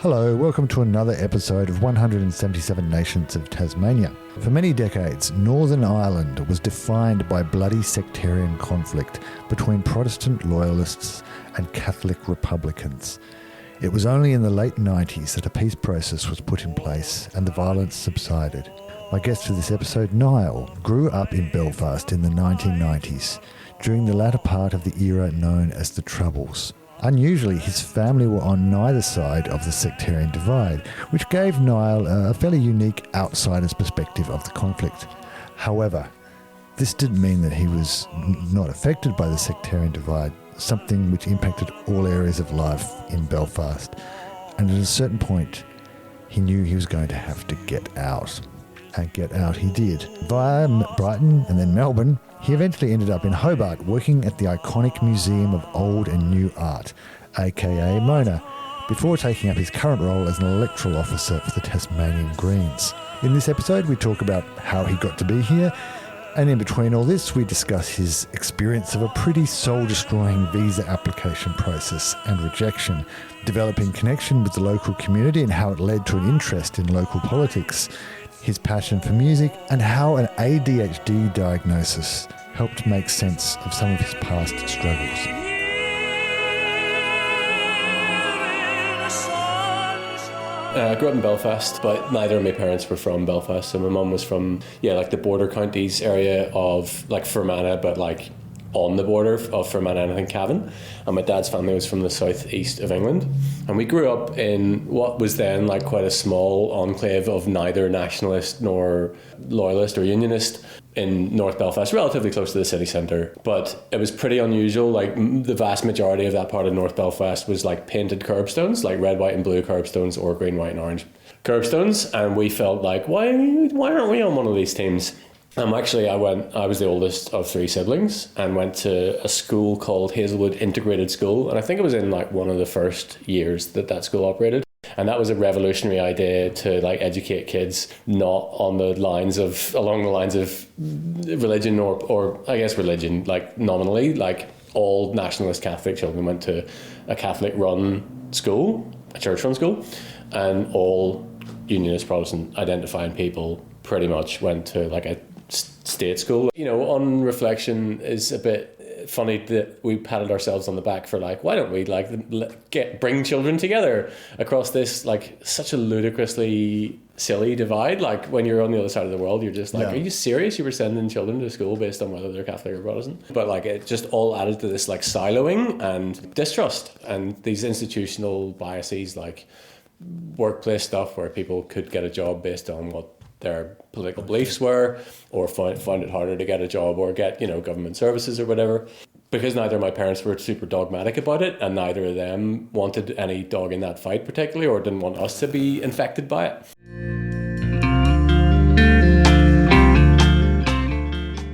Hello, welcome to another episode of 177 Nations of Tasmania. For many decades, Northern Ireland was defined by bloody sectarian conflict between Protestant loyalists and Catholic Republicans. It was only in the late 90s that a peace process was put in place and the violence subsided. My guest for this episode, Niall, grew up in Belfast in the 1990s, during the latter part of the era known as the Troubles. Unusually, his family were on neither side of the sectarian divide, which gave Niall a fairly unique outsider's perspective of the conflict. However, this didn't mean that he was not affected by the sectarian divide, something which impacted all areas of life in Belfast. And at a certain point, he knew he was going to have to get out. And get out he did. Via Brighton and then Melbourne, he eventually ended up in Hobart, working at the iconic Museum of Old and New Art, aka Mona, before taking up his current role as an electoral officer for the Tasmanian Greens. In this episode, we talk about how he got to be here, and in between all this, we discuss his experience of a pretty soul-destroying visa application process and rejection, developing connection with the local community and how it led to an interest in local politics, his passion for music, and how an ADHD diagnosis helped make sense of some of his past struggles. I grew up in Belfast, but neither of my parents were from Belfast. So my mum was from, the border counties area of Fermanagh, but on the border of Fermanagh and Cavan. And my dad's family was from the southeast of England. And we grew up in what was then quite a small enclave of neither nationalist nor loyalist or unionist in North Belfast, relatively close to the city centre. But it was pretty unusual. The vast majority of that part of North Belfast was painted curbstones, red, white and blue curbstones or green, white and orange curbstones. And we felt why aren't we on one of these teams? I was the oldest of three siblings and went to a school called Hazelwood Integrated School. And I think it was in one of the first years that school operated. And that was a revolutionary idea to educate kids not along the lines of religion or I guess religion, nominally, all nationalist Catholic children went to a Catholic run school, a church run school, and all unionist Protestant identifying people pretty much went to a state school. On reflection, is a bit funny that we patted ourselves on the back for why don't we bring children together across this such a ludicrously silly divide. When you're on the other side of the world, you're just Are you serious? You were sending children to school based on whether they're Catholic or Protestant? But it just all added to this siloing and distrust and these institutional biases, workplace stuff where people could get a job based on what their political beliefs were, or find it harder to get a job or get government services or whatever. Because neither of my parents were super dogmatic about it, and neither of them wanted any dog in that fight particularly, or didn't want us to be infected by it.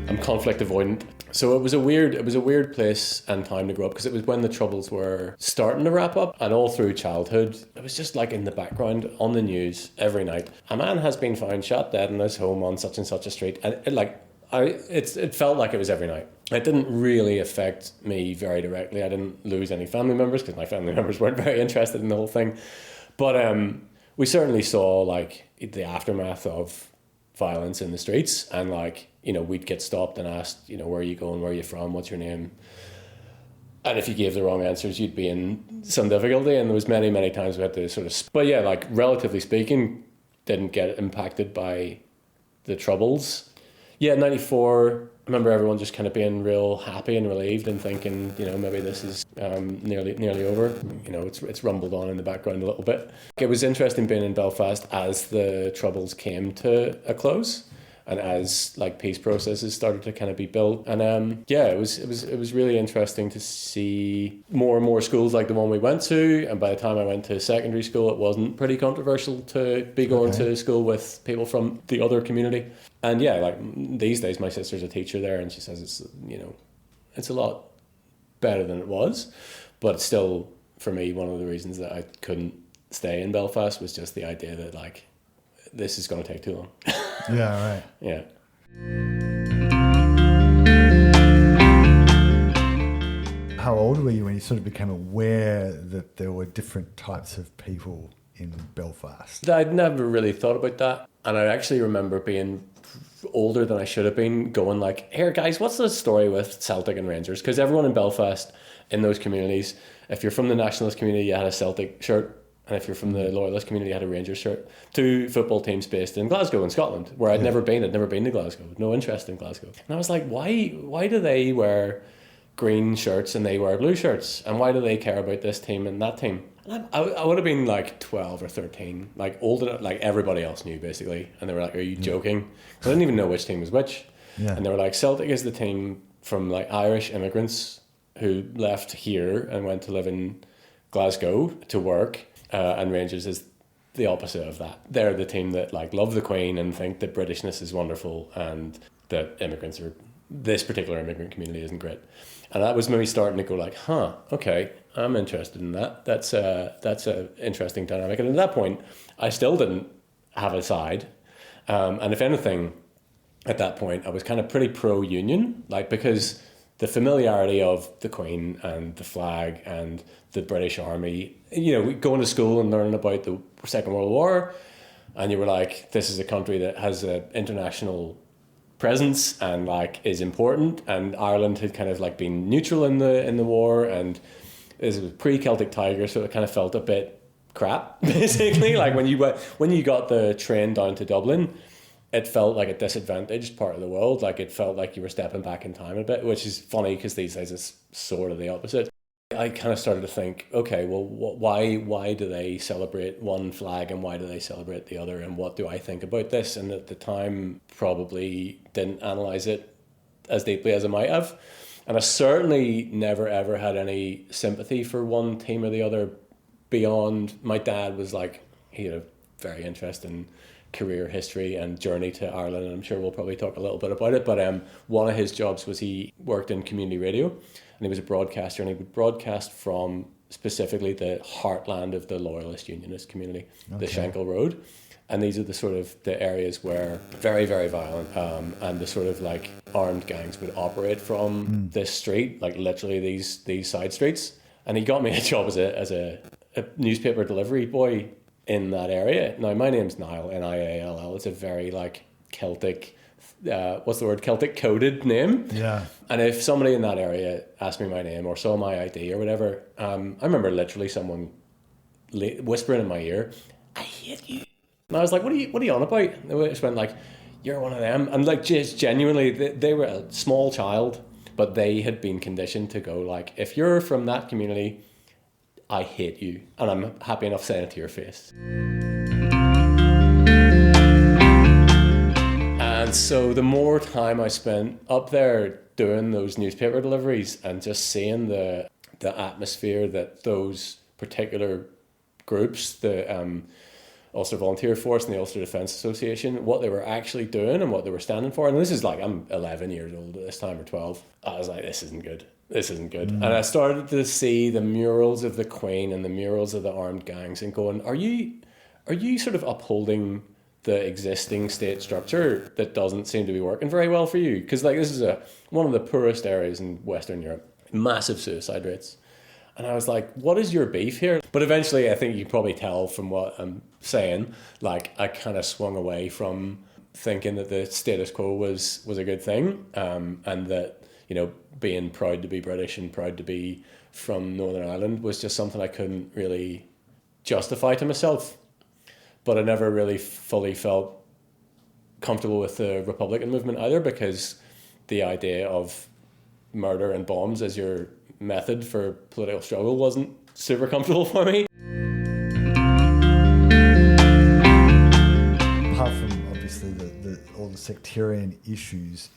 I'm conflict avoidant. So it was a weird place and time to grow up, because it was when the Troubles were starting to wrap up, and all through childhood it was just in the background on the news every night. A man has been found shot dead in his home on such and such a street, and it felt like it was every night. It didn't really affect me very directly. I didn't lose any family members because my family members weren't very interested in the whole thing, but we certainly saw the aftermath of violence in the streets, and we'd get stopped and asked, where are you going, where are you from, what's your name? And if you gave the wrong answers, you'd be in some difficulty. And there was many, many times we had to but relatively speaking, didn't get impacted by the Troubles. 94, I remember everyone just kind of being real happy and relieved and thinking, maybe this is nearly over. It's rumbled on in the background a little bit. It was interesting being in Belfast as the Troubles came to a close, and as peace processes started to kind of be built. And it was really interesting to see more and more schools like the one we went to. And by the time I went to secondary school, it wasn't pretty controversial to be going to school with people from the other community. And these days my sister's a teacher there, and she says it's a lot better than it was. But still, for me, one of the reasons that I couldn't stay in Belfast was just the idea that this is going to take too long. Yeah, right. Yeah. How old were you when you sort of became aware that there were different types of people in Belfast. I'd never really thought about that. And I actually remember being older than I should have been, going like, here guys, what's the story with Celtic and Rangers? Because everyone in Belfast, in those communities, if you're from the nationalist community, you had a Celtic shirt, and if you're from the loyalist community, you had a Rangers shirt. Two football teams based in Glasgow in Scotland, where I'd never been to Glasgow, no interest in Glasgow. And I was like, why do they wear green shirts and they wear blue shirts, and why do they care about this team and that team? And I would have been like 12 or 13, like old enough, like everybody else knew basically, and they were like, are you joking? I didn't even know which team was which. And they were like, Celtic is the team from like Irish immigrants who left here and went to live in Glasgow to work, and Rangers is the opposite of that. They're the team that like love the Queen and think that Britishness is wonderful and that this particular immigrant community isn't great. And that was maybe starting to go like, okay, I'm interested in that. That's a interesting dynamic. And at that point, I still didn't have a side. And if anything, at that point, I was kind of pretty pro-union, like, because the familiarity of the Queen and the flag and the British Army, going to school and learning about the Second World War, and you were like, this is a country that has an international presence and like is important, and Ireland had kind of like been neutral in the war, and it was pre-Celtic Tiger, so it kind of felt a bit crap basically. Like when you got the train down to Dublin, it felt like a disadvantaged part of the world. Like it felt like you were stepping back in time a bit, which is funny because these days it's sort of the opposite. I kind of started to think, okay, well, why do they celebrate one flag and why do they celebrate the other, and what do I think about this? And at the time, probably didn't analyze it as deeply as I might have. And I certainly never ever had any sympathy for one team or the other beyond my dad was like, he had a very interesting career history and journey to Ireland, and I'm sure we'll probably talk a little bit about it, but one of his jobs was he worked in community radio, and he was a broadcaster, and he would broadcast from specifically the heartland of the loyalist unionist community, the Shankill Road. And these are the sort of the areas where very, very violent and the sort of like armed gangs would operate from this street, like literally these side streets. And he got me a job as a newspaper delivery boy in that area. Now, my name's Niall, Niall. It's a very like Celtic, Celtic coded name. Yeah. And if somebody in that area asked me my name or saw my ID or whatever, I remember literally someone whispering in my ear, "I hate you." And I was like, what are you on about? And they just went like, "You're one of them." And like, just genuinely, they were a small child, but they had been conditioned to go like, if you're from that community, I hate you. And I'm happy enough saying it to your face. And so the more time I spent up there doing those newspaper deliveries and just seeing the atmosphere that those particular groups, the Ulster Volunteer Force and the Ulster Defence Association, what they were actually doing and what they were standing for. And this is like, I'm 11 years old at this time, or 12. I was like, this isn't good. And I started to see the murals of the Queen and the murals of the armed gangs and going, are you sort of upholding the existing state structure that doesn't seem to be working very well for you? Because like, this is one of the poorest areas in Western Europe, massive suicide rates. And I was like, what is your beef here? But eventually, I think you can probably tell from what I'm saying, like I kind of swung away from thinking that the status quo was a good thing, and that, being proud to be British and proud to be from Northern Ireland was just something I couldn't really justify to myself. But I never really fully felt comfortable with the Republican movement either, because the idea of murder and bombs as your method for political struggle wasn't super comfortable for me. Apart from obviously all the sectarian issues,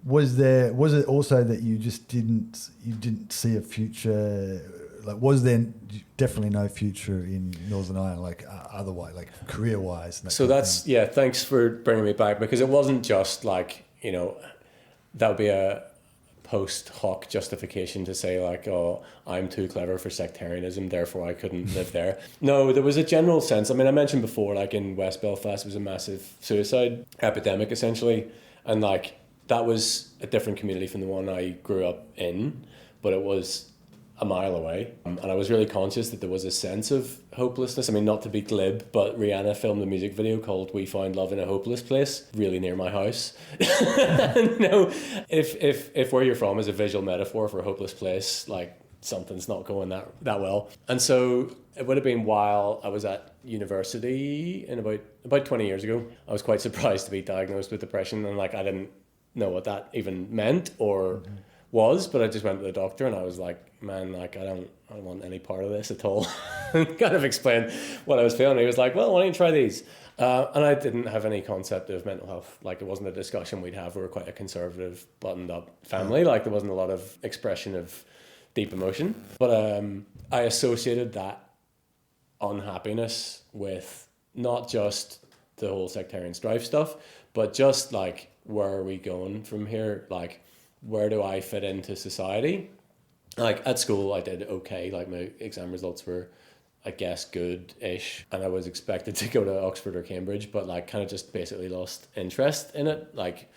was it also that you just didn't see a future? Like, was there definitely no future in Northern Ireland, like otherwise, like career wise? So that's thanks for bringing me back, because it wasn't just like that would be a post hoc justification to say like, oh, I'm too clever for sectarianism, therefore I couldn't live there. No, there was a general sense. I mean, I mentioned before, like in West Belfast, it was a massive suicide epidemic essentially, and like that was a different community from the one I grew up in, but it was a mile away. And I was really conscious that there was a sense of hopelessness. I mean, not to be glib, but Rihanna filmed a music video called We Found Love in a Hopeless Place, really near my house. If where you're from is a visual metaphor for a hopeless place, like something's not going that well. And so it would have been while I was at university in about 20 years ago. I was quite surprised to be diagnosed with depression, and like I didn't know what that even meant or was, but I just went to the doctor and I was like, man, like I don't want any part of this at all. Kind of explained what I was feeling. He was like, well, why don't you try these? And I didn't have any concept of mental health. Like it wasn't a discussion we'd have. We were quite a conservative, buttoned up family. Like there wasn't a lot of expression of deep emotion. But I associated that unhappiness with not just the whole sectarian strife stuff, but just like, where are we going from here? Like, where do I fit into society? Like at school I did okay, like my exam results were, I guess, good-ish, and I was expected to go to Oxford or Cambridge, but like kind of just basically lost interest in it. Like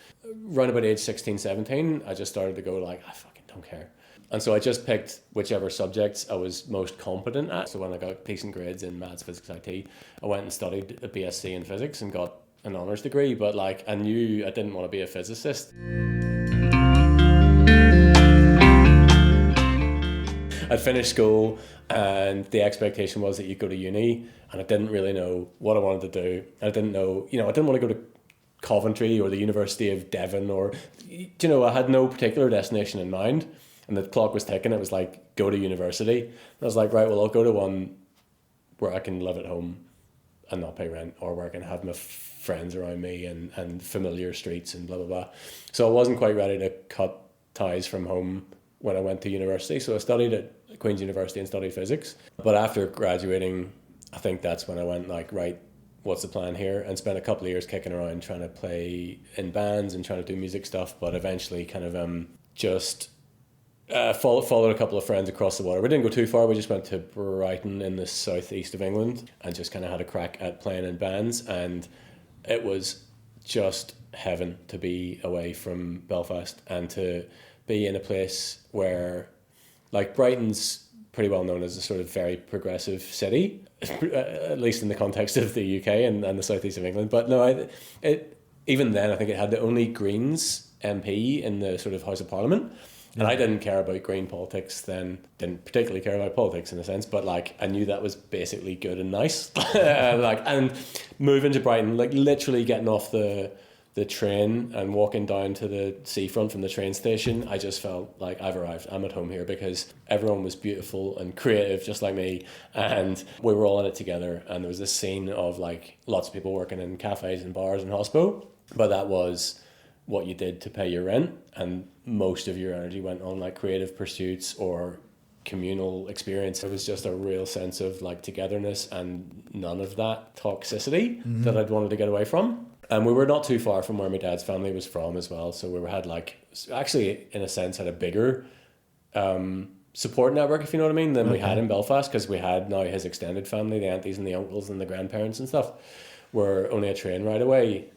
around about age 16, 17, I just started to go like, I fucking don't care. And so I just picked whichever subjects I was most competent at. So when I got decent grades in maths, physics, IT, I went and studied a BSc in physics and got an honours degree. But like I knew I didn't want to be a physicist. I'd finished school and the expectation was that you'd go to uni, and I didn't really know what I wanted to do. I didn't know, I didn't want to go to Coventry or the University of Devon or, I had no particular destination in mind. And the clock was ticking. It was like, go to university. And I was like, right, well, I'll go to one where I can live at home and not pay rent, or where I can have my friends around me and familiar streets and blah, blah, blah. So I wasn't quite ready to cut ties from home when I went to university. So I studied at Queen's University and studied physics. But after graduating, I think that's when I went like, right, what's the plan here? And spent a couple of years kicking around trying to play in bands and trying to do music stuff. But eventually kind of just... followed a couple of friends across the water. We didn't go too far. We just went to Brighton in the southeast of England and just kind of had a crack at playing in bands. And it was just heaven to be away from Belfast and to be in a place where, like, Brighton's pretty well known as a sort of very progressive city, at least in the context of the UK and the southeast of England. But no, even then, I think it had the only Greens MP in the sort of House of Parliament. And I didn't care about green politics then, didn't particularly care about politics in a sense, but like I knew that was basically good and nice. And moving to Brighton, like literally getting off the train and walking down to the seafront from the train station, I just felt like I've arrived, I'm at home here, because everyone was beautiful and creative just like me, and we were all in it together. And there was this scene of like lots of people working in cafes and bars and hospo, but that was what you did to pay your rent, and most of your energy went on like creative pursuits or communal experience. It was just a real sense of like togetherness and none of that toxicity that I'd wanted to get away from. And we were not too far from where my dad's family was from as well, so we had like, actually in a sense had a bigger support network, if you know what I mean, than we had in Belfast, because we had now his extended family, the aunties and the uncles and the grandparents and stuff were only a train ride away.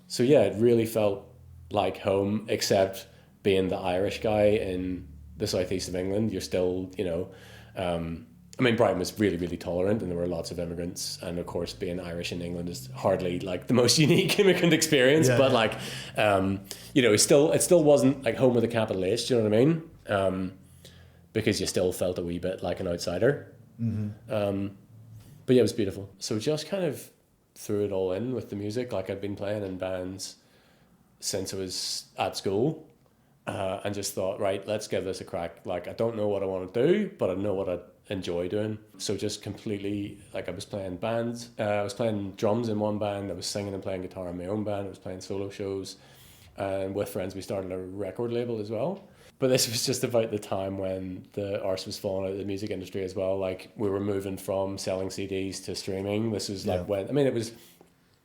So yeah, it really felt like home, except being the Irish guy in the southeast of England. You're still, I mean, Brighton was really, really tolerant and there were lots of immigrants. And of course, being Irish in England is hardly like the most unique immigrant experience. But like, it still wasn't like home with a capital H, do you know what I mean? Because you still felt a wee bit like an outsider. But yeah, it was beautiful. So just kind of threw it all in with the music. Like I'd been playing in bands since I was at school, and just thought, right, let's give this a crack. Like I don't know what I want to do, but I know what I enjoy doing. So just completely, like I was playing bands, I was playing drums in one band, I was singing and playing guitar in my own band, I was playing solo shows, and with friends we started a record label as well. But this was just about the time when the arse was falling out of the music industry as well. Like we were moving from selling CDs to streaming. This was like when, I mean, it was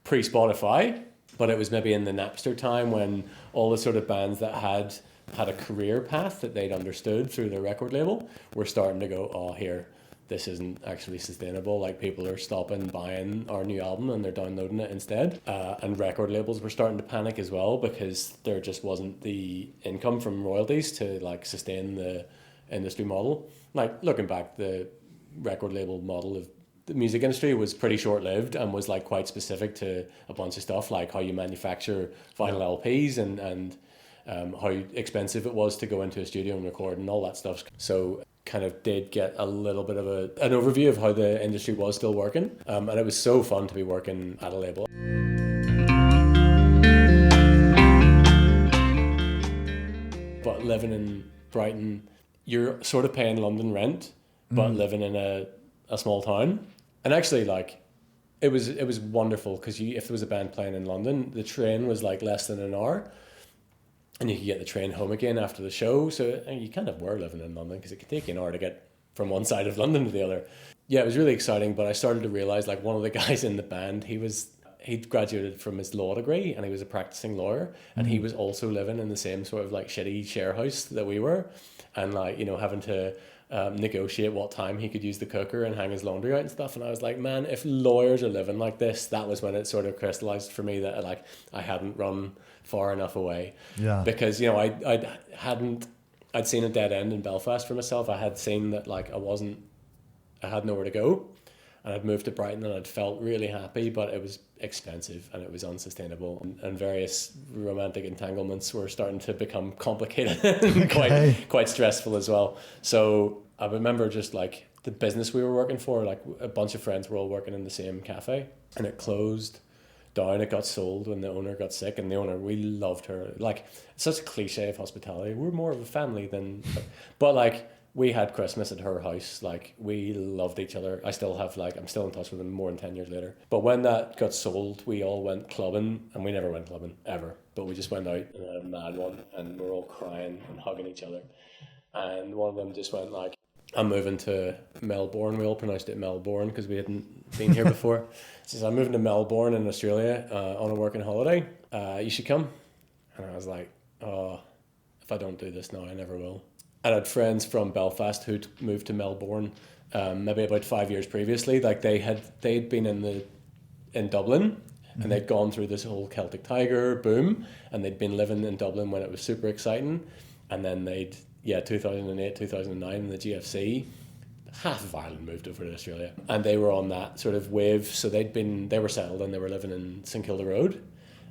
pre-Spotify, but it was maybe in the Napster time when all the sort of bands that had a career path that they'd understood through their record label were starting to go, oh, here, this isn't actually sustainable. Like people are stopping buying our new album and they're downloading it instead. And record labels were starting to panic as well, because there just wasn't the income from royalties to like sustain the industry model. Like looking back, the record label model of the music industry was pretty short-lived and was like quite specific to a bunch of stuff, like how you manufacture vinyl LPs and how expensive it was to go into a studio and record and all that stuff. So kind of did get a little bit of an overview of how the industry was still working, and it was so fun to be working at a label. But living in Brighton, you're sort of paying London rent, but living in a small town. And actually, like, it was wonderful because if there was a band playing in London, the train was like less than an hour, and you could get the train home again after the show. So you kind of were living in London because it could take you an hour to get from one side of London to the other. Yeah, it was really exciting. But I started to realize, like, one of the guys in the band, he'd graduated from his law degree and he was a practicing lawyer, and he was also living in the same sort of like shitty share house that we were, and like, you know, having to negotiate what time he could use the cooker and hang his laundry out and stuff. And I was like, man, if lawyers are living like this, that was when it sort of crystallized for me that like I hadn't run far enough away. Yeah. Because, you know, I'd seen a dead end in Belfast for myself. I had seen that like I had nowhere to go, and I'd moved to Brighton and I'd felt really happy, but it was expensive and it was unsustainable, and various romantic entanglements were starting to become complicated and quite stressful as well. So I remember just like the business we were working for, like a bunch of friends were all working in the same cafe, and it closed down. It got sold when the owner got sick, and the owner, we loved her. Like, it's such a cliche of hospitality. We're more of a family than, but like, we had Christmas at her house. Like, we loved each other. I'm still in touch with them more than 10 years later. But when that got sold, we all went clubbing, and we never went clubbing ever. But we just went out and had a mad one, and we're all crying and hugging each other. And one of them just went like, I'm moving to Melbourne. We all pronounced it Melbourne because we hadn't been here before. He says, I'm moving to Melbourne in Australia on a working holiday. You should come. And I was like, oh, if I don't do this now, I never will. I had friends from Belfast who'd moved to Melbourne maybe about 5 years previously. Like they'd been in Dublin, and they'd gone through this whole Celtic Tiger boom, and they'd been living in Dublin when it was super exciting. And then 2008, 2009 in the GFC, half of Ireland moved over to Australia, and they were on that sort of wave. So they were settled and they were living in St Kilda Road,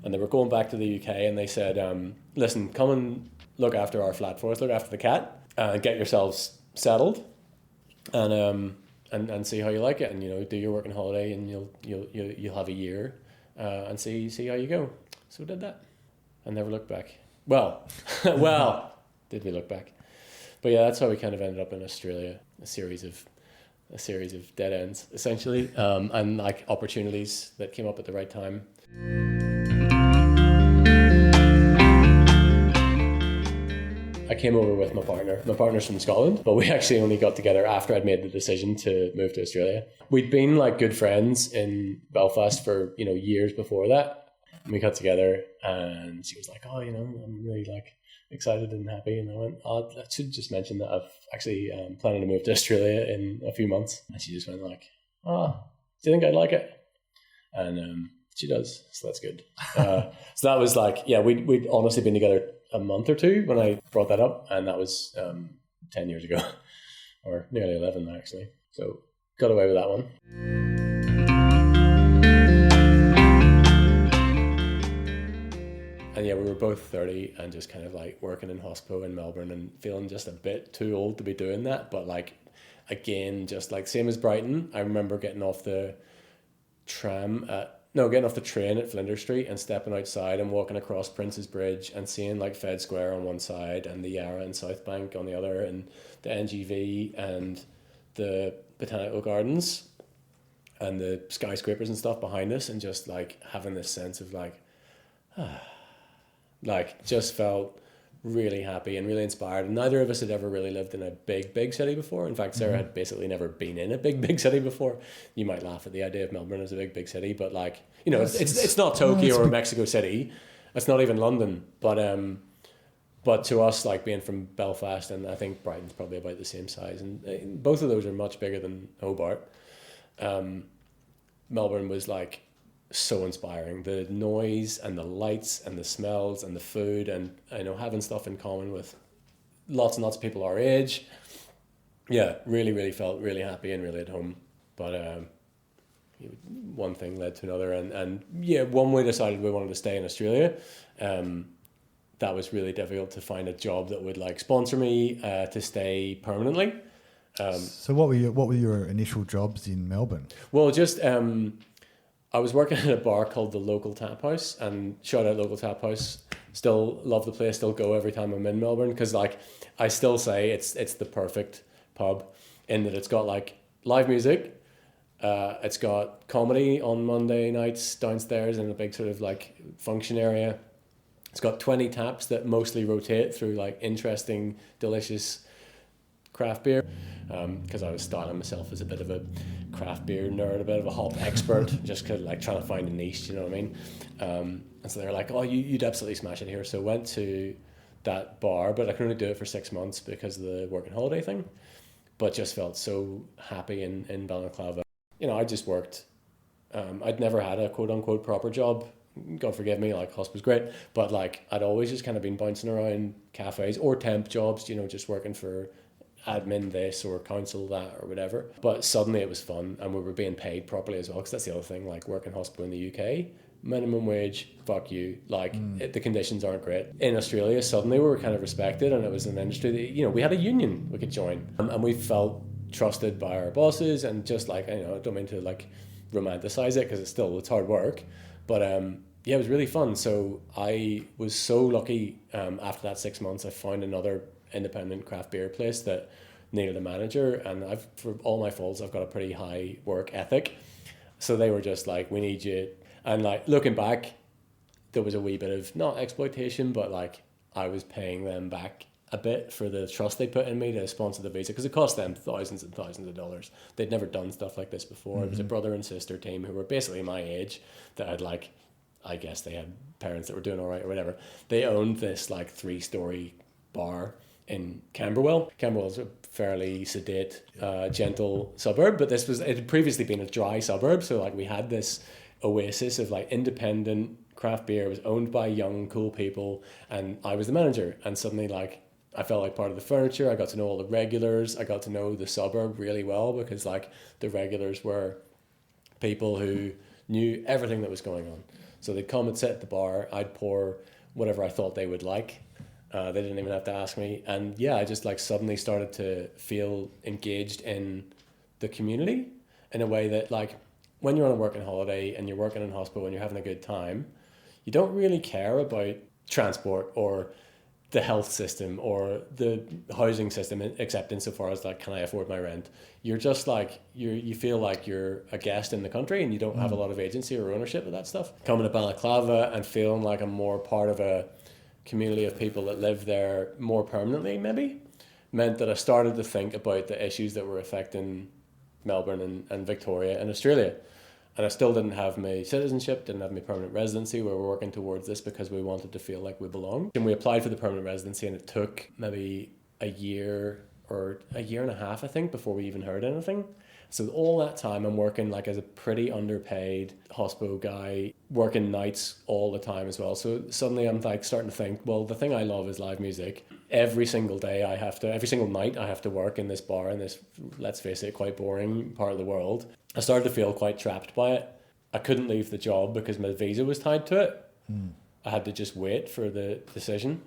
and they were going back to the UK, and they said, listen, come and look after our flat for us, look after the cat, and get yourselves settled, and see how you like it, and, you know, do your working holiday, and you'll have a year, and see how you go. So we did that, and never looked back. Well, did we look back? But yeah, that's how we kind of ended up in Australia. A series of dead ends, essentially, and like opportunities that came up at the right time. I came over with my partner. My partner's from Scotland, but we actually only got together after I'd made the decision to move to Australia. We'd been like good friends in Belfast for, you know, years before that. And we got together, and she was like, oh, you know, I'm really like excited and happy. And I went, oh, I should just mention that I've actually planning to move to Australia in a few months. And she just went like, oh, do you think I'd like it? And she does, so that's good. So that was like, yeah, we'd honestly been together a month or two when I brought that up, and that was 10 years ago, or nearly 11 actually. So got away with that one. And yeah, we were both 30 and just kind of like working in hospo in Melbourne and feeling just a bit too old to be doing that. But like, again, just like same as Brighton, I remember getting off the train at Flinders Street and stepping outside and walking across Prince's Bridge and seeing like Fed Square on one side and the Yarra and South Bank on the other, and the NGV and the Botanical Gardens and the skyscrapers and stuff behind us, and just like having this sense of like, like just felt really happy and really inspired. And neither of us had ever really lived in a big city before. In fact, Sarah had basically never been in a big city before. You might laugh at the idea of Melbourne as a big city, but like, you know, it's not Tokyo or Mexico City. It's not even London. But to us, like being from Belfast, and I think Brighton's probably about the same size, and both of those are much bigger than Hobart. Melbourne was like so inspiring. The noise and the lights and the smells and the food, and, you know, having stuff in common with lots and lots of people our age. Yeah, really felt really happy and really at home. But one thing led to another, and yeah, when we decided we wanted to stay in Australia, that was really difficult to find a job that would like sponsor me to stay permanently. So what were your initial jobs in Melbourne? Well, just I was working at a bar called the Local Tap House, and shout out Local Tap House. Still love the place. Still go every time I'm in Melbourne, because like I still say it's the perfect pub in that it's got like live music. It's got comedy on Monday nights downstairs in a big sort of like function area. It's got 20 taps that mostly rotate through like interesting, delicious craft beer. Because I was styling myself as a bit of a craft beer nerd, a bit of a hop expert, just cause like trying to find a niche, you know what I mean? And so they're like, oh, you'd absolutely smash it here. So I went to that bar, but I could only do it for 6 months because of the working holiday thing. But just felt so happy in Balaclava. You know, I just worked. I'd never had a quote unquote proper job. God forgive me, like hosp was great, but like I'd always just kind of been bouncing around cafes or temp jobs, you know, just working for admin this or council that or whatever. But suddenly it was fun, and we were being paid properly as well, because that's the other thing, like working hospital in the UK, minimum wage, fuck you, like the conditions aren't great. In Australia, suddenly we were kind of respected, and it was an industry that, you know, we had a union we could join, and we felt trusted by our bosses, and just like, you know, I don't mean to like romanticize it, because it's hard work, but yeah, it was really fun. So I was so lucky. After that 6 months, I found another independent craft beer place that needed a manager, and for all my faults, I've got a pretty high work ethic. So they were just like, we need you. And like looking back, there was a wee bit of not exploitation, but like I was paying them back a bit for the trust they put in me to sponsor the visa, because it cost them thousands and thousands of dollars. They'd never done stuff like this before. It was a brother and sister team who were basically my age that had like, I guess they had parents that were doing all right or whatever. They owned this like 3-story bar in Camberwell. Camberwell's a fairly sedate, gentle suburb, but it had previously been a dry suburb. So like we had this oasis of like independent craft beer. It was owned by young, cool people, and I was the manager. And suddenly like I felt like part of the furniture. I got to know all the regulars. I got to know the suburb really well, because like the regulars were people who knew everything that was going on. So they'd come and sit at the bar. I'd pour whatever I thought they would like. They didn't even have to ask me. And yeah, I just like suddenly started to feel engaged in the community in a way that like when you're on a working holiday and you're working in hospital and you're having a good time, you don't really care about transport or the health system or the housing system, except insofar as like, can I afford my rent? You're just like, you feel like you're a guest in the country, and you don't have a lot of agency or ownership of that stuff. Coming to Balaclava and feeling like I'm more part of a community of people that live there more permanently, maybe, meant that I started to think about the issues that were affecting Melbourne and Victoria and Australia. And I still didn't have my citizenship, didn't have my permanent residency. We were working towards this because we wanted to feel like we belonged. And we applied for the permanent residency, and it took maybe a year or a year and a half, I think, before we even heard anything. So all that time I'm working like as a pretty underpaid hospo guy, working nights all the time as well. So suddenly I'm like starting to think, well, the thing I love is live music. Every single night I have to work in this bar in this, let's face it, quite boring part of the world. I started to feel quite trapped by it. I couldn't leave the job because my visa was tied to it. I had to just wait for the decision.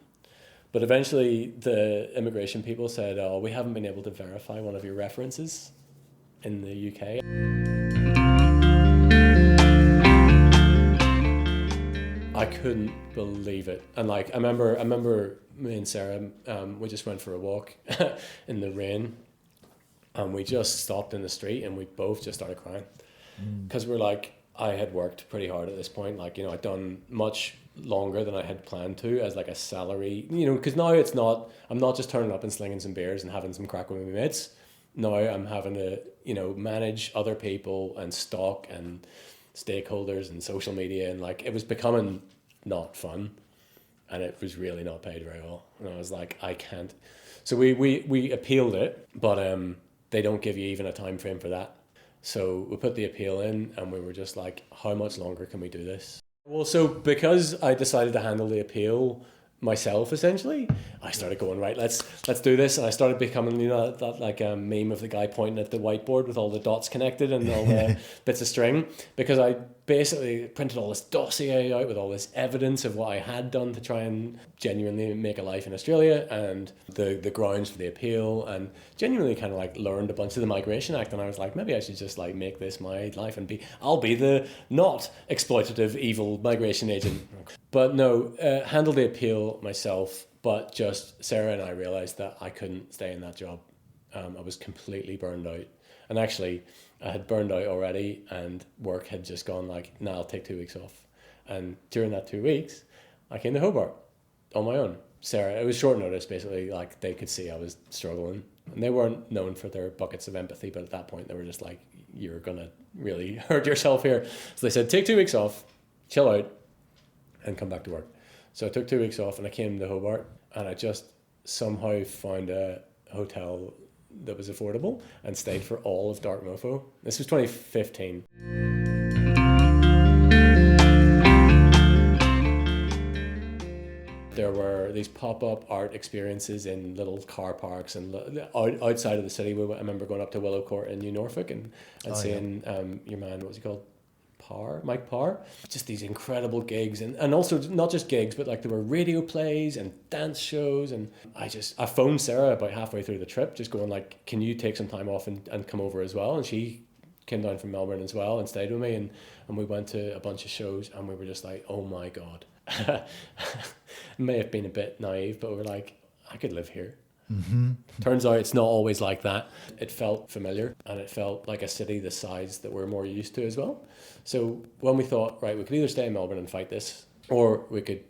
But eventually the immigration people said, oh, we haven't been able to verify one of your references in the UK. I couldn't believe it. And like, I remember me and Sarah, we just went for a walk in the rain, and we just stopped in the street and we both just started crying. Because we're like, I had worked pretty hard at this point. Like, you know, I'd done much longer than I had planned to as like a salary, you know, because now I'm not just turning up and slinging some beers and having some crack with my mates. Now I'm having to, you know, manage other people and stock and stakeholders and social media, and like it was becoming not fun, and it was really not paid very well. And I was like, I can't. So we appealed it, but they don't give you even a time frame for that. So we put the appeal in, and we were just like, how much longer can we do this? Well, so because I decided to handle the appeal myself essentially. I started going, right, let's do this, and I started becoming, that like a meme of the guy pointing at the whiteboard with all the dots connected and all the bits of string, because I basically printed all this dossier out with all this evidence of what I had done to try and genuinely make a life in Australia, and the grounds for the appeal, and genuinely kind of like learned a bunch of the Migration Act, and I was like, maybe I should just like make this my life and I'll be the not exploitative evil migration agent. But no, handled the appeal myself, but just Sarah and I realised that I couldn't stay in that job. I was completely burned out. And actually, I had burned out already, and work had just gone like, nah, I'll take 2 weeks off. And during that 2 weeks, I came to Hobart on my own. Sarah, it was short notice, basically, like they could see I was struggling. And they weren't known for their buckets of empathy, but at that point they were just like, you're going to really hurt yourself here. So they said, take 2 weeks off, chill out, and come back to work. So I took 2 weeks off and I came to Hobart, and I just somehow found a hotel that was affordable and stayed for all of Dark Mofo. This was 2015. There were these pop-up art experiences in little car parks and outside of the city. I remember going up to Willow Court in New Norfolk and seeing your man, what was he called? Mike Parr. Just these incredible gigs, and also not just gigs, but like there were radio plays and dance shows, and I phoned Sarah about halfway through the trip just going like, can you take some time off and come over as well? And she came down from Melbourne as well and stayed with me, and we went to a bunch of shows, and we were just like, oh my god. It may have been a bit naive, but we were like, I could live here. Mm-hmm. Turns out it's not always like that. It felt familiar, and it felt like a city the size that we're more used to as well. So when we thought, right, we could either stay in Melbourne and fight this, or we could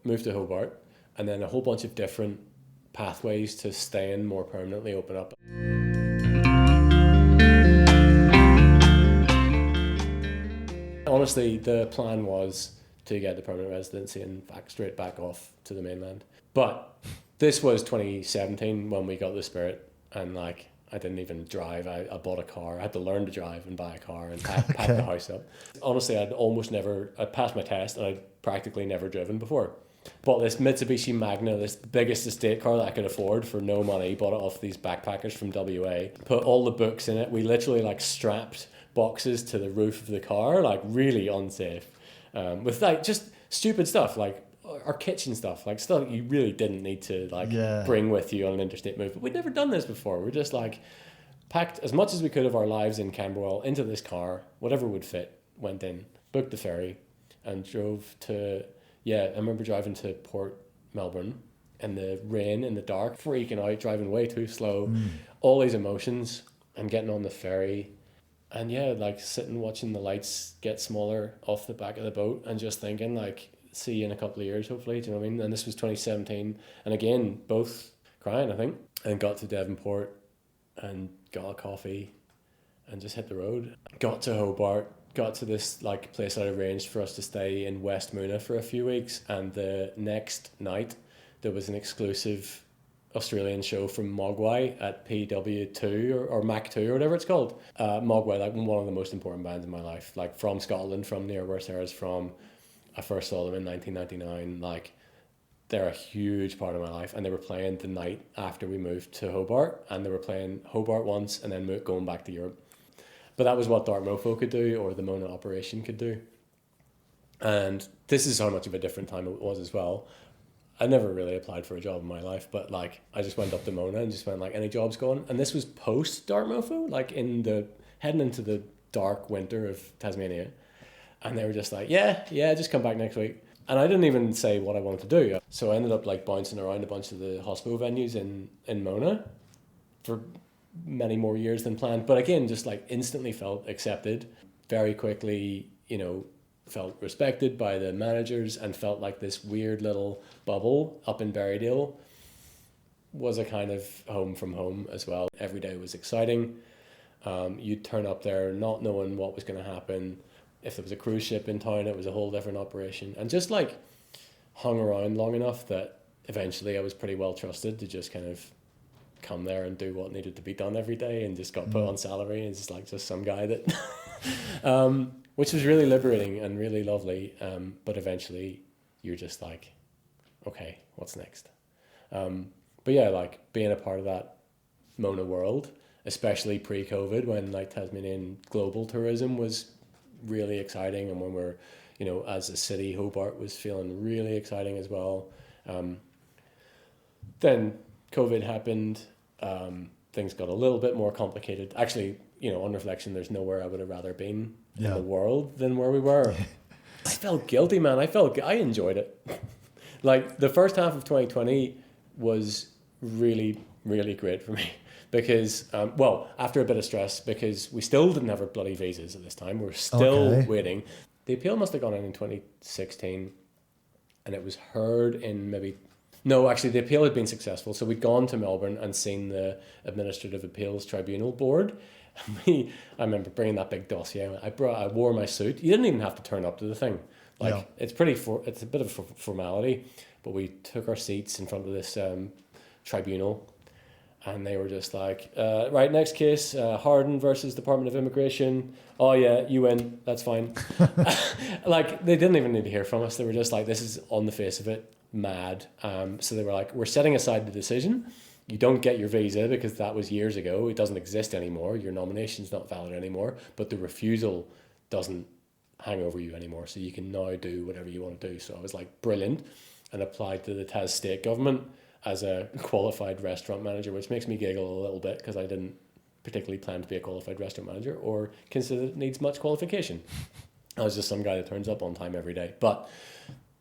move to Hobart, and then a whole bunch of different pathways to staying more permanently open up. Honestly, the plan was to get the permanent residency and straight back off to the mainland. But this was 2017 when we got the Spirit, and like I didn't even drive. I bought a car. I had to learn to drive and buy a car and pack the house up. Honestly, I passed my test and I'd practically never driven before. Bought this Mitsubishi Magna, this biggest estate car that I could afford for no money. Bought it off these backpackers from WA. Put all the books in it. We literally like strapped boxes to the roof of the car, like really unsafe. With like just stupid stuff like our kitchen stuff, like stuff you really didn't need to bring with you on an interstate move. But we'd never done this before. We're just like packed as much as we could of our lives in Camberwell into this car, whatever would fit, went in, booked the ferry, and drove to, I remember driving to Port Melbourne in the rain, in the dark, freaking out, driving way too slow, all these emotions, and getting on the ferry. And like sitting watching the lights get smaller off the back of the boat and just thinking like, see you in a couple of years hopefully, do you know what I mean? And this was 2017, and again both crying I think, and got to Devonport and got a coffee and just hit the road. Got to Hobart, got to this like place I'd arranged for us to stay in West Moona for a few weeks, and the next night there was an exclusive Australian show from Mogwai at PW2 or Mac2 or whatever it's called. Mogwai, like one of the most important bands in my life, like from Scotland, from near where Sarah's from. I first saw them in 1999. Like they're a huge part of my life, and they were playing the night after we moved to Hobart, and they were playing Hobart once and then going back to Europe. But that was what Dark Mofo could do, or the Mona operation could do. And this is how much of a different time it was as well. I never really applied for a job in my life, but like I just went up to Mona and just went like, any jobs going? And this was post Dark Mofo, like heading into the dark winter of Tasmania. And they were just like, yeah, just come back next week. And I didn't even say what I wanted to do. So I ended up like bouncing around a bunch of the hospital venues in Mona for many more years than planned. But again, just like instantly felt accepted very quickly, felt respected by the managers, and felt like this weird little bubble up in Berrydale was a kind of home from home as well. Every day was exciting. You'd turn up there not knowing what was going to happen. If there was a cruise ship in town, it was a whole different operation. And just like hung around long enough that eventually I was pretty well trusted to just kind of come there and do what needed to be done every day, and just got put on salary and just some guy that which was really liberating and really lovely. But eventually you're just like, okay, what's next? But yeah, like being a part of that Mona world, especially pre-COVID, when like Tasmanian global tourism was really exciting, and when we're, you know, as a city, Hobart was feeling really exciting as well. Then COVID happened. Things got a little bit more complicated. Actually, you know, on reflection, there's nowhere I would have rather been in the world than where we were. I felt guilty, man. I enjoyed it. Like the first half of 2020 was really, really great for me because, after a bit of stress, because we still didn't have our bloody visas at this time. We were still waiting. The appeal must have gone in 2016, and it was heard in maybe... No, actually, the appeal had been successful. So we'd gone to Melbourne and seen the Administrative Appeals Tribunal Board. I remember bringing that big dossier. I wore my suit. You didn't even have to turn up to the thing. Like it's a bit of a formality, but we took our seats in front of this tribunal, and they were just like, right, next case, Harden versus Department of Immigration. Oh yeah, you win. That's fine. Like they didn't even need to hear from us. They were just like, this is on the face of it mad. So they were like, we're setting aside the decision. You don't get your visa because that was years ago. It doesn't exist anymore. Your nomination's not valid anymore, but the refusal doesn't hang over you anymore. So you can now do whatever you want to do. So I was like, brilliant, and applied to the Tas state government as a qualified restaurant manager, which makes me giggle a little bit because I didn't particularly plan to be a qualified restaurant manager or consider it needs much qualification. I was just some guy that turns up on time every day. But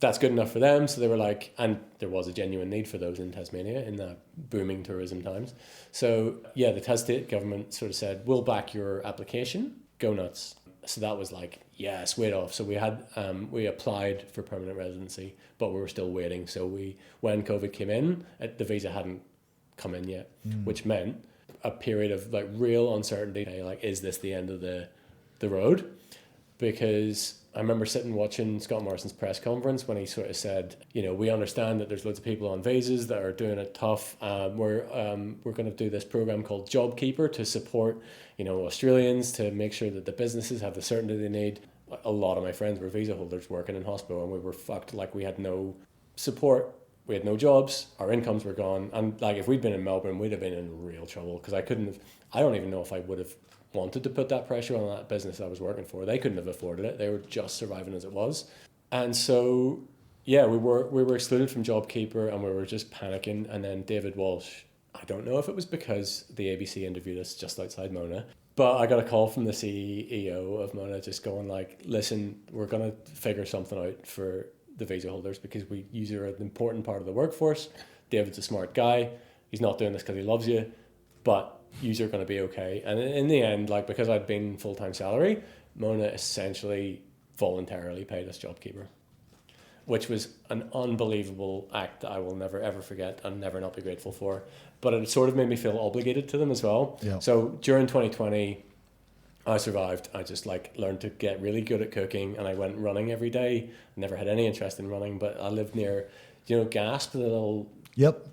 that's good enough for them. So they were like, and there was a genuine need for those in Tasmania in the booming tourism times. So yeah, the Tas state government sort of said, we'll back your application, go nuts. So that was like, yes, wait off. So we applied for permanent residency, but we were still waiting. So when COVID came in, the visa hadn't come in yet, which meant a period of like real uncertainty. Like, is this the end of the road? Because I remember sitting watching Scott Morrison's press conference when he sort of said, you know, we understand that there's loads of people on visas that are doing it tough. We're going to do this program called JobKeeper to support, you know, Australians to make sure that the businesses have the certainty they need. A lot of my friends were visa holders working in hospital, and we were fucked. Like, we had no support, we had no jobs, our incomes were gone, and like if we'd been in Melbourne, we'd have been in real trouble because I don't even know if I would have wanted to put that pressure on that business I was working for. They couldn't have afforded it. They were just surviving as it was. And so, yeah, we were excluded from JobKeeper, and we were just panicking. And then David Walsh, I don't know if it was because the ABC interviewed us just outside Mona, but I got a call from the CEO of Mona just going like, listen, we're going to figure something out for the visa holders because you are an important part of the workforce. David's a smart guy. He's not doing this because he loves you, but you're going to be okay. And in the end, like, because I'd been full-time salary, Mona essentially voluntarily paid us JobKeeper, which was an unbelievable act that I will never ever forget and never not be grateful for. But it sort of made me feel obligated to them as well. Yeah. So during 2020, I survived. I just like learned to get really good at cooking, and I went running every day. Never had any interest in running, but I lived near, Gasp, the little... Yep.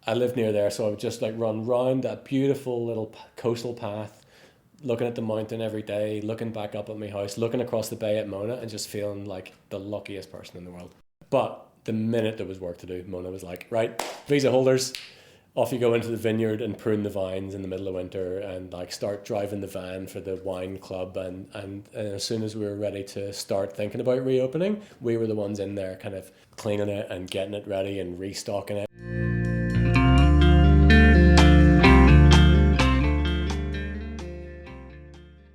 I lived near there, so I would just like run round that beautiful little coastal path, looking at the mountain every day, looking back up at my house, looking across the bay at Mona, and just feeling like the luckiest person in the world. But the minute there was work to do, Mona was like, right, visa holders, off you go into the vineyard and prune the vines in the middle of winter and like start driving the van for the wine club. And as soon as we were ready to start thinking about reopening, we were the ones in there kind of cleaning it and getting it ready and restocking it.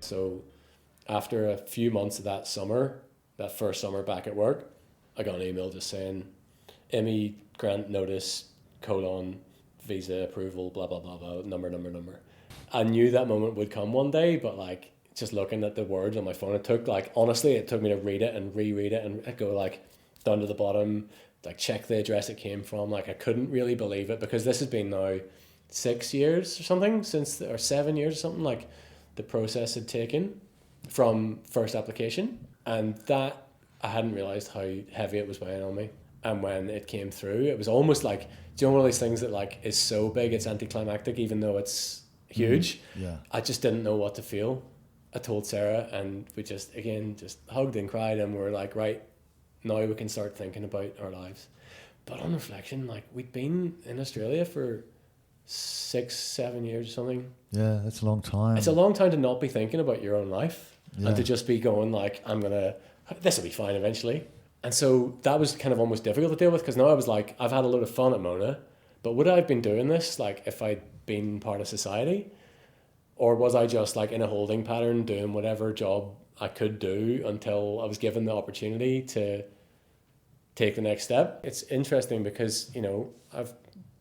So after a few months of that first summer back at work, I got an email just saying, Emmy grant notice, visa approval, blah, blah, blah, blah, number. I knew that moment would come one day, but like just looking at the words on my phone, it took me to read it and reread it and go like down to the bottom, like check the address it came from. Like I couldn't really believe it because this has been now 6 years or something or 7 years or something, like the process had taken from first application, and that I hadn't realized how heavy it was weighing on me. And when it came through, it was almost like, one of these things that like is so big it's anticlimactic even though it's huge. Yeah. I just didn't know what to feel. I told Sarah, and we just hugged and cried, and we were like, right, now we can start thinking about our lives. But on reflection, like, we'd been in Australia for 6-7 years or something. Yeah, that's a long time. It's a long time to not be thinking about your own life and to just be going like, this will be fine eventually. And so that was kind of almost difficult to deal with, because now I was like, I've had a load of fun at Mona, but would I have been doing this like if I'd been part of society? Or was I just like in a holding pattern doing whatever job I could do until I was given the opportunity to take the next step? It's interesting because, you know, I've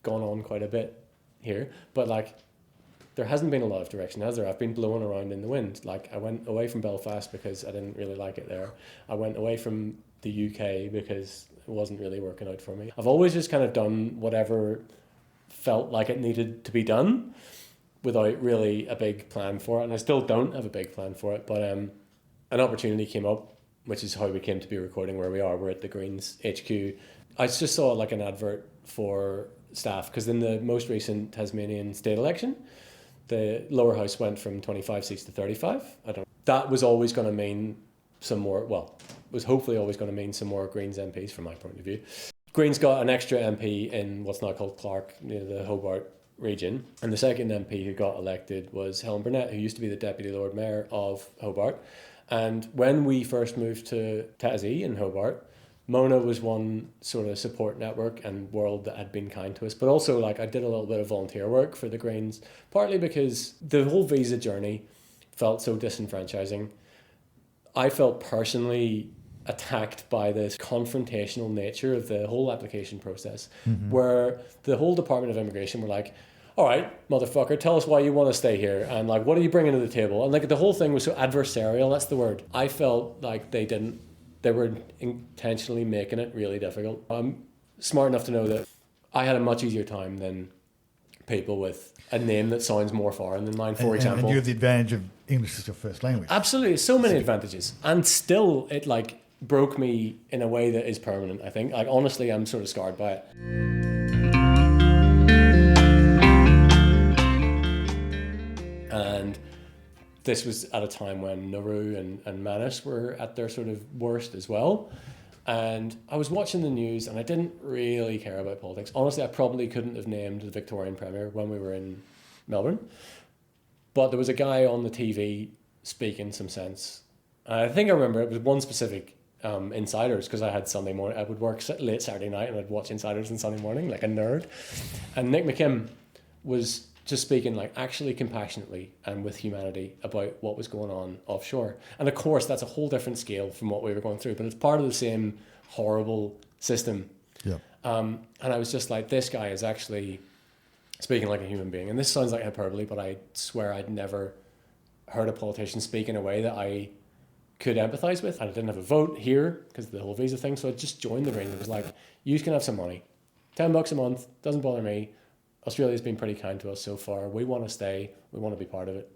gone on quite a bit here, but like, there hasn't been a lot of direction, has there? I've been blown around in the wind. Like, I went away from Belfast because I didn't really like it there. I went away from the UK because it wasn't really working out for me. I've always just kind of done whatever felt like it needed to be done without really a big plan for it. And I still don't have a big plan for it, but an opportunity came up, which is how we came to be recording where we are. We're at the Greens HQ. I just saw like an advert for staff, because in the most recent Tasmanian state election, the lower house went from 25 seats to 35. That was always going to mean some more, well, was hopefully always going to mean some more Greens MPs from my point of view. Greens got an extra MP in what's now called Clark, near the Hobart region. And the second MP who got elected was Helen Burnett, who used to be the Deputy Lord Mayor of Hobart. And when we first moved to Tassie in Hobart, Mona was one sort of support network and world that had been kind to us. But also, like, I did a little bit of volunteer work for the Greens, partly because the whole visa journey felt so disenfranchising. I felt personally attacked by this confrontational nature of the whole application process, where the whole Department of Immigration were like, all right, motherfucker, tell us why you want to stay here. And like, what are you bringing to the table? And like, the whole thing was so adversarial. That's the word. I felt like they were intentionally making it really difficult. I'm smart enough to know that I had a much easier time than people with a name that sounds more foreign than mine, for example. And you have the advantage of English as your first language. Absolutely. So many advantages. And still, it like broke me in a way that is permanent, I think. Like, honestly, I'm sort of scarred by it. And this was at a time when Nauru and Manus were at their sort of worst as well. And I was watching the news and I didn't really care about politics. Honestly, I probably couldn't have named the Victorian Premier when we were in Melbourne. But there was a guy on the TV speaking some sense. I think I remember it was one specific Insiders, because I had Sunday morning. I would work late Saturday night and I'd watch Insiders on Sunday morning like a nerd. And Nick McKim was just speaking like actually compassionately and with humanity about what was going on offshore. And of course, that's a whole different scale from what we were going through, but it's part of the same horrible system. Yeah. And I was just like, this guy is actually speaking like a human being. And this sounds like hyperbole, but I swear I'd never heard a politician speak in a way that I could empathize with. And I didn't have a vote here because of the whole visa thing. So I just joined the ring. It was like, you can have some money. $10 a month, doesn't bother me. Australia's been pretty kind to us so far. We want to stay. We want to be part of it.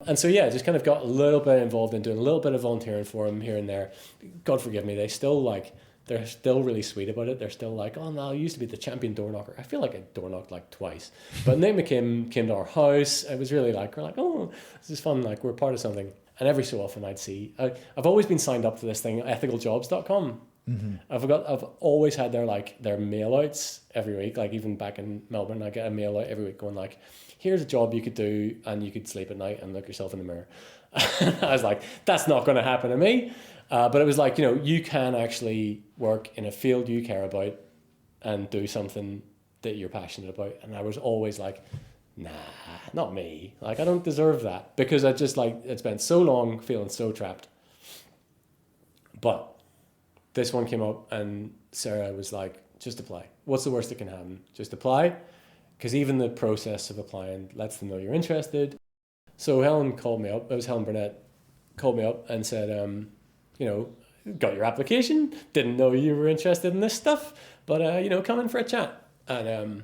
And so, yeah, just kind of got a little bit involved in doing a little bit of volunteering for them here and there. God forgive me, they're still really sweet about it. They're still like, oh no, I used to be the champion door knocker. I feel like I door knocked like twice. But Nick McKim came to our house. It was really like, we're like, oh, this is fun. Like, we're part of something. And every so often I've always been signed up to this thing, ethicaljobs.com. Mm-hmm. I've always had their mail outs every week. Like, even back in Melbourne, I get a mail out every week going like, here's a job you could do and you could sleep at night and look yourself in the mirror. I was like, that's not going to happen to me. But it was like, you know, you can actually work in a field you care about and do something that you're passionate about. And I was always like, nah, not me. Like, I don't deserve that, because I just I'd spent so long feeling so trapped. But this one came up and Sarah was like, just apply. What's the worst that can happen? Just apply. Because even the process of applying lets them know you're interested. So Helen called me up. It was Helen Burnett called me up and said, you know, got your application. Didn't know you were interested in this stuff, but, you know, come in for a chat. And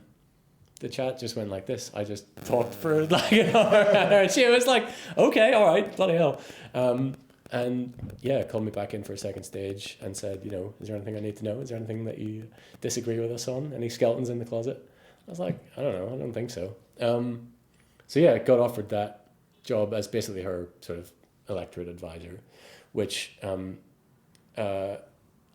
the chat just went like this. I just talked for like an hour. And she was like, okay, all right, bloody hell. And yeah, called me back in for a second stage and said, you know, is there anything I need to know? Is there anything that you disagree with us on? Any skeletons in the closet? I was like, I don't know. I don't think so. So yeah, got offered that job as basically her sort of electorate advisor, which I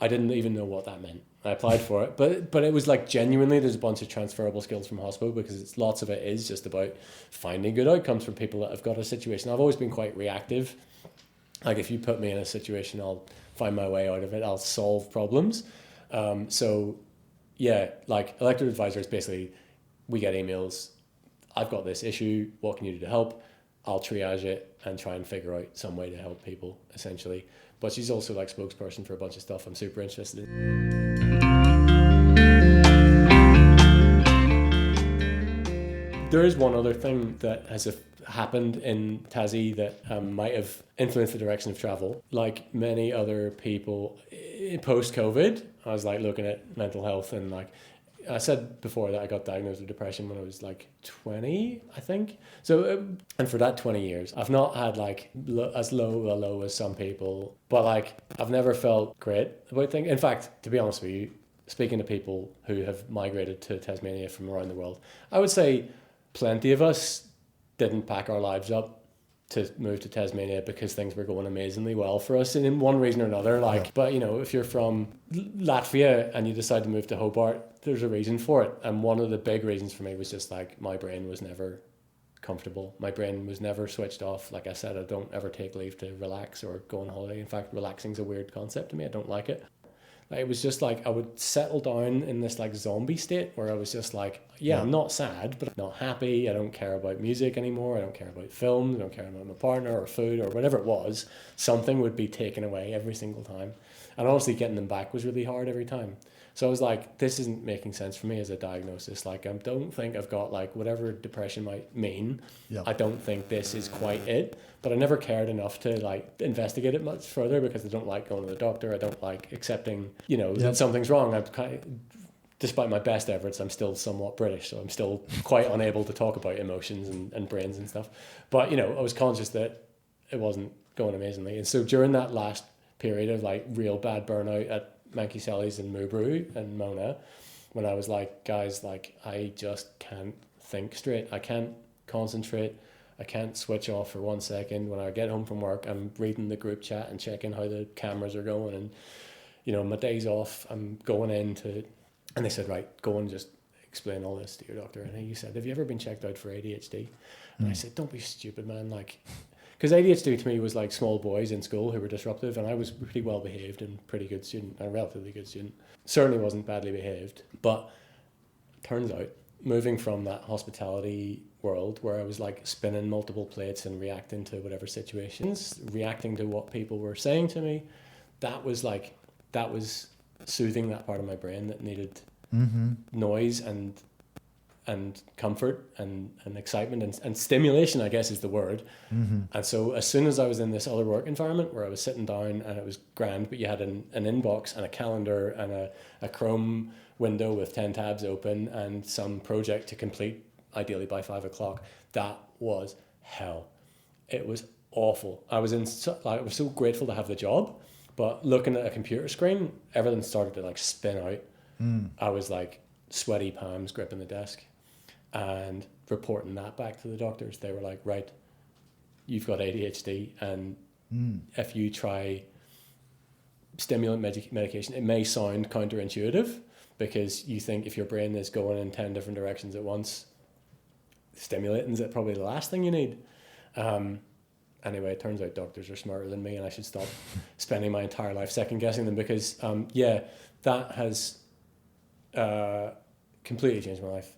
didn't even know what that meant. I applied for it, but it was like genuinely there's a bunch of transferable skills from hospital, because lots of it is just about finding good outcomes for people that have got a situation. I've always been quite reactive. Like if you put me in a situation, I'll find my way out of it. I'll solve problems. So yeah, like elected advisors, basically we get emails. I've got this issue. What can you do to help? I'll triage it and try and figure out some way to help people, essentially. But she's also like spokesperson for a bunch of stuff I'm super interested in. There is one other thing that has happened in Tassie that might have influenced the direction of travel. Like many other people, post-COVID, I was like looking at mental health, and like I said before that I got diagnosed with depression when I was like 20, I think. So, and for that 20 years, I've not had like as low a low as some people, but like I've never felt great about things. In fact, to be honest with you, speaking to people who have migrated to Tasmania from around the world, I would say plenty of us didn't pack our lives up to move to Tasmania because things were going amazingly well for us, and in one reason or another, like, yeah. But you know, if you're from Latvia and you decide to move to Hobart, there's a reason for it. And one of the big reasons for me was just like my brain was never comfortable. My brain was never switched off. Like I said, I don't ever take leave to relax or go on holiday. In fact, relaxing's a weird concept to me. I don't like it. Like, it was just like I would settle down in this like zombie state where I was just like, yeah, I'm not sad, but I'm not happy. I don't care about music anymore. I don't care about films. I don't care about my partner or food or whatever it was. Something would be taken away every single time. And honestly, getting them back was really hard every time. So I was like, this isn't making sense for me as a diagnosis. Like, I don't think I've got like whatever depression might mean. Yeah. I don't think this is quite it. But I never cared enough to like investigate it much further because I don't like going to the doctor. I don't like accepting, you know, that something's wrong. I'm kind of, despite my best efforts, I'm still somewhat British, so I'm still quite unable to talk about emotions and brains and stuff. But, you know, I was conscious that it wasn't going amazingly. And so during that last period of like real bad burnout at Mankiselli's and Mubru and Mona, when I was like, guys, like, I just can't think straight. I can't concentrate. I can't switch off for 1 second. When I get home from work, I'm reading the group chat and checking how the cameras are going. And, you know, my days off, I'm going into, and they said, right, go and just explain all this to your doctor. And he said, have you ever been checked out for ADHD? And I said, don't be stupid, man. Like, because ADHD to me was like small boys in school who were disruptive, and I was pretty well behaved and pretty good student, a relatively good student. Certainly wasn't badly behaved, but turns out moving from that hospitality world where I was like spinning multiple plates and reacting to whatever situations, reacting to what people were saying to me, that was soothing that part of my brain that needed noise and comfort and excitement and stimulation, I guess is the word. And so as soon as I was in this other work environment where I was sitting down and it was grand, but you had an inbox and a calendar and a Chrome window with 10 tabs open and some project to complete, ideally by 5 o'clock, that was hell. It was awful. I was so grateful to have the job, but looking at a computer screen, everything started to like spin out. I was like sweaty palms gripping the desk and reporting that back to the doctors. They were like, right, you've got ADHD, and if you try stimulant medication, it may sound counterintuitive because you think if your brain is going in 10 different directions at once, stimulating is probably the last thing you need. Anyway, it turns out doctors are smarter than me, and I should stop spending my entire life second guessing them because, that has completely changed my life.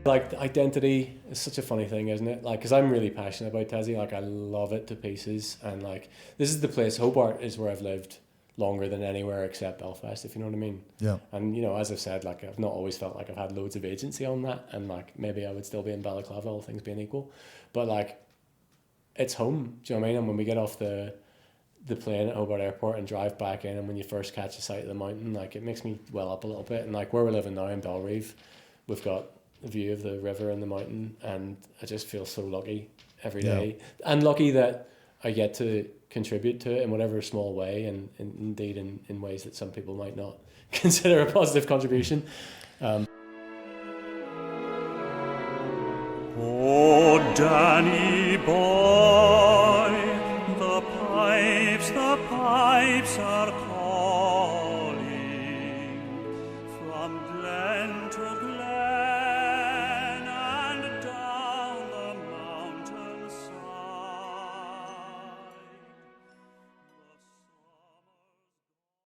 Like, identity is such a funny thing, isn't it? Like, because I'm really passionate about Tassie. Like, I love it to pieces. And, like, this is the place, Hobart is where I've lived longer than anywhere except Belfast, if you know what I mean. Yeah. And, you know, as I've said, like, I've not always felt like I've had loads of agency on that. And, like, maybe I would still be in Balaclava, all things being equal. But, like, it's home. Do you know what I mean? And when we get off the plane at Hobart Airport and drive back in, and when you first catch a sight of the mountain, like, it makes me well up a little bit. And, like, where we're living now in Belrive, we've got a view of the river and the mountain, and I just feel so lucky every day. And lucky that I get to contribute to it in whatever small way, and indeed in ways that some people might not consider a positive contribution. Oh, Danny boy, the pipes are